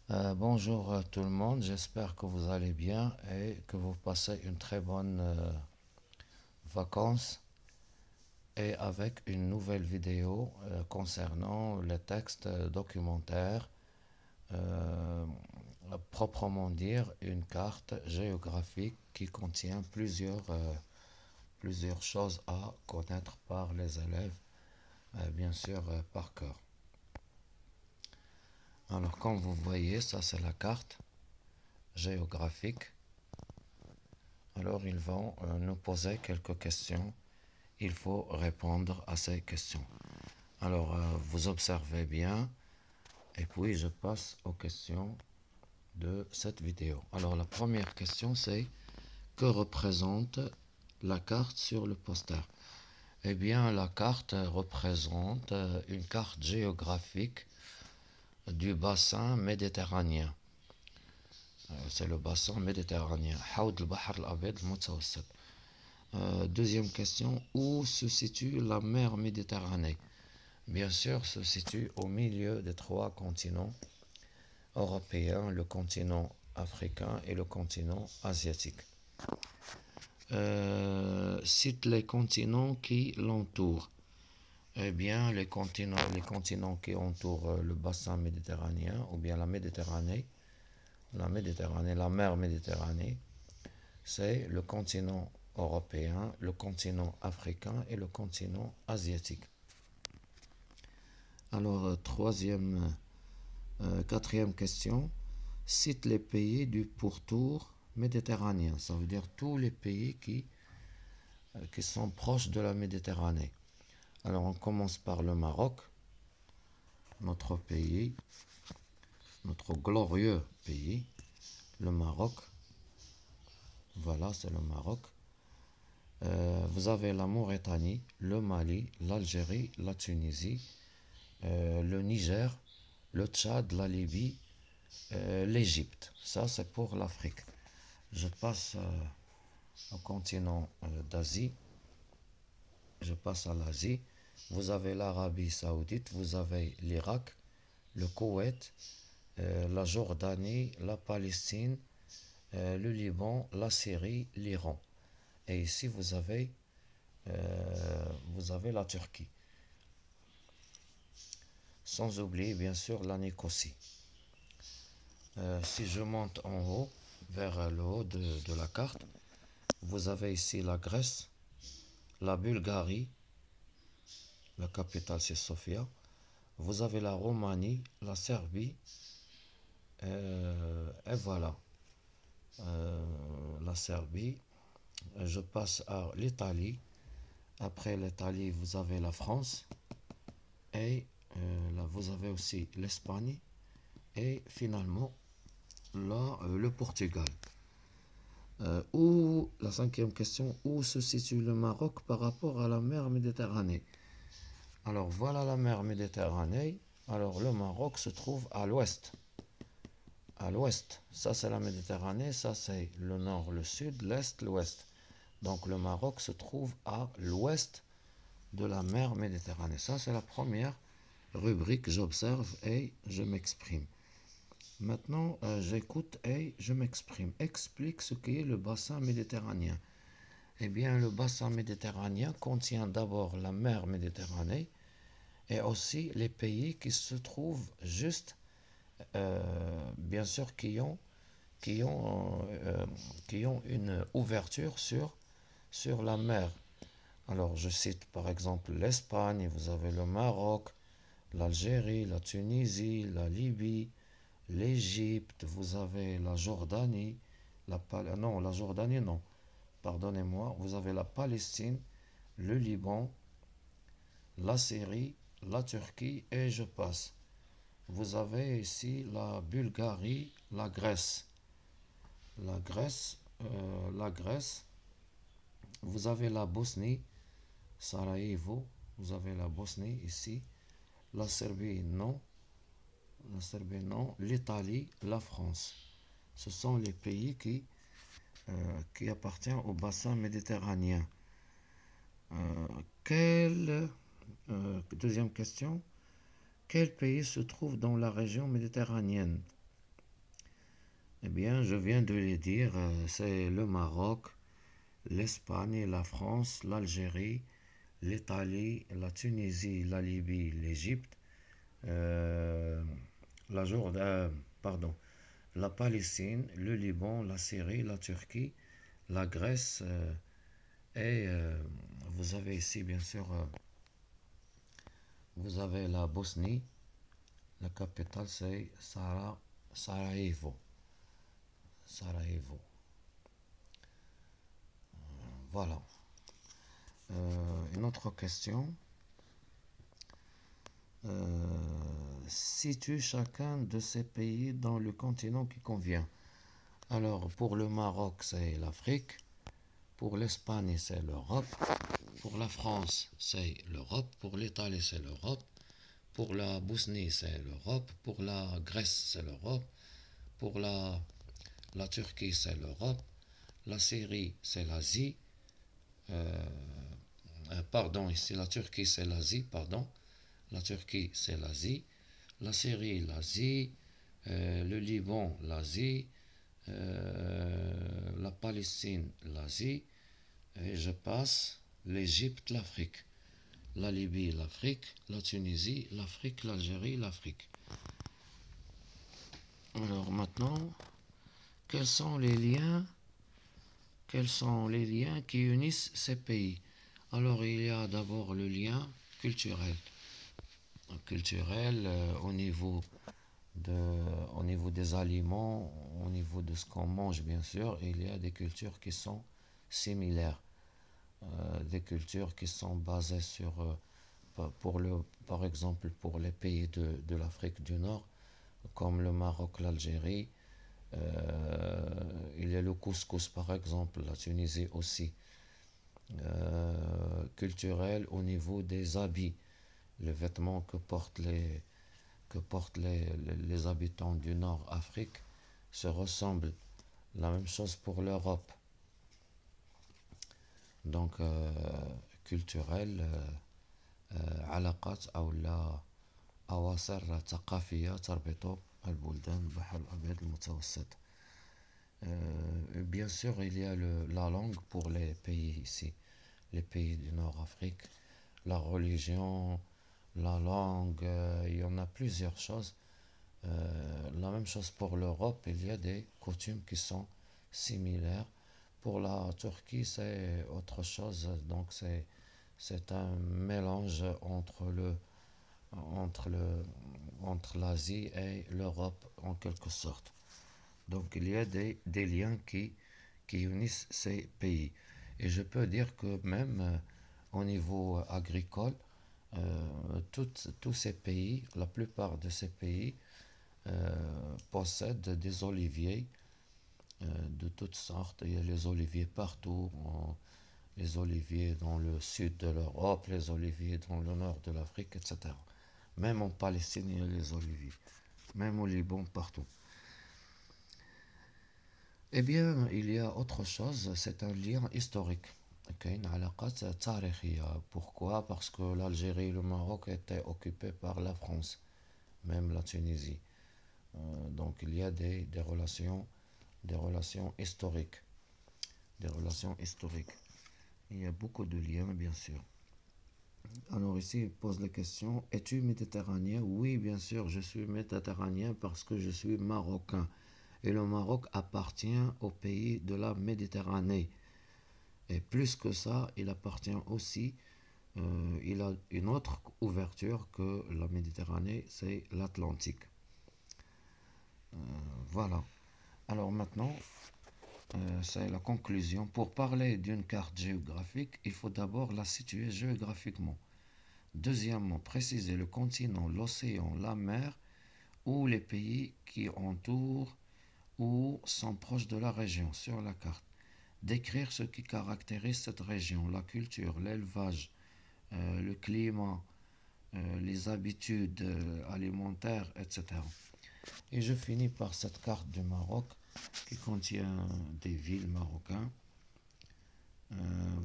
Bonjour tout le monde, j'espère que vous allez bien et que vous passez une très bonne vacances et avec une nouvelle vidéo concernant les textes documentaires, euh, proprement dire une carte géographique qui contient plusieurs choses à connaître par les élèves, bien sûr par cœur. Alors comme vous voyez, ça c'est la carte géographique. Alors ils vont nous poser quelques questions. Il faut répondre à ces questions. Alors vous observez bien et puis je passe aux questions de cette vidéo. Alors la première question c'est que représente la carte sur le poster? Eh bien la carte représente une carte géographique du bassin méditerranéen. C'est le bassin méditerranéen. حوض البحر الأبيض المتوسط. Deuxième question, où se situe la mer Méditerranée? Bien sûr, se situe au milieu des trois continents européens, le continent africain et le continent asiatique. Cite les continents qui l'entourent. Eh bien, les continents qui entourent le bassin méditerranéen, ou bien la mer Méditerranée, c'est le continent européen, le continent africain et le continent asiatique. Alors, quatrième question. Cite les pays du pourtour méditerranéen. Ça veut dire tous les pays qui sont proches de la Méditerranée. Alors, on commence par le Maroc, notre pays, notre glorieux pays, le Maroc. Voilà, c'est le Maroc. Vous avez la Mauritanie, le Mali, l'Algérie, la Tunisie, le Niger, le Tchad, la Libye, l'Égypte. Ça, c'est pour l'Afrique. Je passe au continent d'Asie. Je passe à l'Asie. Vous avez l'Arabie Saoudite, vous avez l'Irak, le Koweït, la Jordanie, la Palestine, le Liban, la Syrie, l'Iran. Et ici, vous avez la Turquie. Sans oublier, bien sûr, la Nicosie. Si je monte en haut, vers le haut de la carte, vous avez ici la Grèce, la Bulgarie, la capitale c'est Sofia. Vous avez la Roumanie, la Serbie, et voilà, la Serbie. Je passe à l'Italie. Après l'Italie, vous avez la France. Et là, vous avez aussi l'Espagne. Et finalement, là, le Portugal. La cinquième question, où se situe le Maroc par rapport à la mer Méditerranée? Alors voilà la mer Méditerranée. Alors le Maroc se trouve à l'ouest. À l'ouest, ça c'est la Méditerranée, ça c'est le nord, le sud, l'est, l'ouest. Donc le Maroc se trouve à l'ouest de la mer Méditerranée. Ça c'est la première rubrique, j'observe et je m'exprime. Maintenant, j'écoute et je m'exprime. Explique ce qu'est le bassin méditerranéen. Eh bien, le bassin méditerranéen contient d'abord la mer Méditerranée et aussi les pays qui se trouvent juste, bien sûr, qui ont, euh, qui ont une ouverture sur la mer. Alors, je cite par exemple l'Espagne, vous avez le Maroc, l'Algérie, la Tunisie, la Libye, l'Égypte, vous avez la Jordanie, non, la Jordanie, non, pardonnez-moi, vous avez la Palestine, le Liban, la Syrie, la Turquie et je passe. Vous avez ici la Bulgarie, la Grèce. La Grèce, vous avez la Bosnie, Sarajevo, vous avez la Bosnie ici, la Serbie, non, l'Italie, la France. Ce sont les pays qui appartiennent au bassin méditerranéen. Deuxième question, quel pays se trouve dans la région méditerranéenne? Eh bien, je viens de les dire, c'est le Maroc, l'Espagne, la France, l'Algérie, l'Italie, la Tunisie, la Libye, l'Égypte, euh, la pardon, la Palestine, le Liban, la Syrie, la Turquie, la Grèce et vous avez ici bien sûr, vous avez la Bosnie, la capitale c'est Sarajevo. Sarajevo. Voilà. Une autre question. Situe chacun de ces pays dans le continent qui convient. Alors, pour le Maroc, c'est l'Afrique. Pour l'Espagne, c'est l'Europe. Pour la France, c'est l'Europe. Pour l'Italie, c'est l'Europe. Pour la Bosnie, c'est l'Europe. Pour la Grèce, c'est l'Europe. Pour la Turquie, c'est l'Europe. La Syrie, c'est l'Asie. Euh, pardon, ici, la Turquie, c'est l'Asie, pardon. La Turquie, c'est l'Asie. La Syrie, l'Asie. Le Liban, l'Asie. La Palestine, l'Asie. Et je passe l'Égypte, l'Afrique. La Libye, l'Afrique. La Tunisie, l'Afrique. L'Algérie, l'Afrique. Alors maintenant, quels sont les liens qui unissent ces pays? Alors il y a d'abord le lien culturel. Culturel au niveau des aliments, au niveau de ce qu'on mange bien sûr, il y a des cultures qui sont similaires. Des cultures qui sont basées sur, par exemple pour les pays de l'Afrique du Nord, comme le Maroc, l'Algérie, il y a le couscous par exemple, la Tunisie aussi. Culturel au niveau des habits, les vêtements que portent les habitants du Nord-Afrique se ressemblent. La même chose pour l'Europe. Donc, culturel, علاقات أو لا أواصر ثقافية تربط البلدان البحر الأبيض المتوسط. Bien sûr, il y a la langue pour les pays ici, les pays du Nord-Afrique, la religion, la langue, il y en a plusieurs choses. La même chose pour l'Europe, il y a des coutumes qui sont similaires. Pour la Turquie, c'est autre chose, donc c'est un mélange entre le, entre l'Asie et l'Europe en quelque sorte. Donc il y a des liens qui unissent ces pays. Et je peux dire que même au niveau agricole, tous ces pays, la plupart de ces pays possèdent des oliviers de toutes sortes. Il y a les oliviers partout, les oliviers dans le sud de l'Europe, les oliviers dans le nord de l'Afrique, etc. Même en Palestine, il y a les oliviers. Même au Liban, partout. Eh bien, il y a autre chose, c'est un lien historique. كاين علاقات تاريخية. Pourquoi? Parce que l'Algérie et le Maroc étaient occupés par la France, même la Tunisie. Donc il y a des relations historiques. Des relations historiques. Il y a beaucoup de liens, bien sûr. Alors ici, il pose la question, es-tu méditerranéen? Oui, bien sûr, je suis méditerranéen parce que je suis marocain. Et le Maroc appartient au pays de la Méditerranée. Et plus que ça, il appartient aussi, il a une autre ouverture que la Méditerranée, c'est l'Atlantique. Voilà. Alors maintenant, c'est la conclusion. Pour parler d'une carte géographique, il faut d'abord la situer géographiquement. Deuxièmement, préciser le continent, l'océan, la mer ou les pays qui entourent ou sont proches de la région sur la carte. Décrire ce qui caractérise cette région, la culture, l'élevage, le climat, les habitudes alimentaires, etc. Et je finis par cette carte du Maroc qui contient des villes marocaines.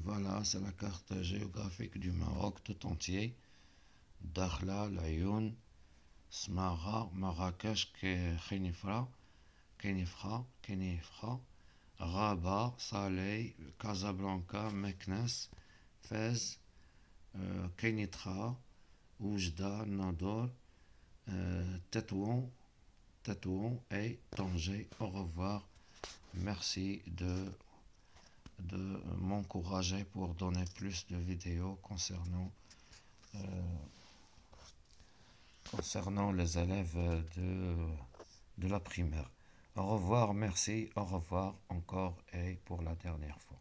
Voilà, c'est la carte géographique du Maroc tout entier. Dakhla, Laayoune, Smara, Marrakech, Khénifra, Kenifra, Kenifra, Rabat, Saleh, Casablanca, Meknes, Fès, Kenitra, Oujda, Nador, Tétouan, Tétouan et Tanger. Au revoir. Merci de m'encourager pour donner plus de vidéos concernant les élèves de la primaire. Au revoir, merci, au revoir encore et pour la dernière fois.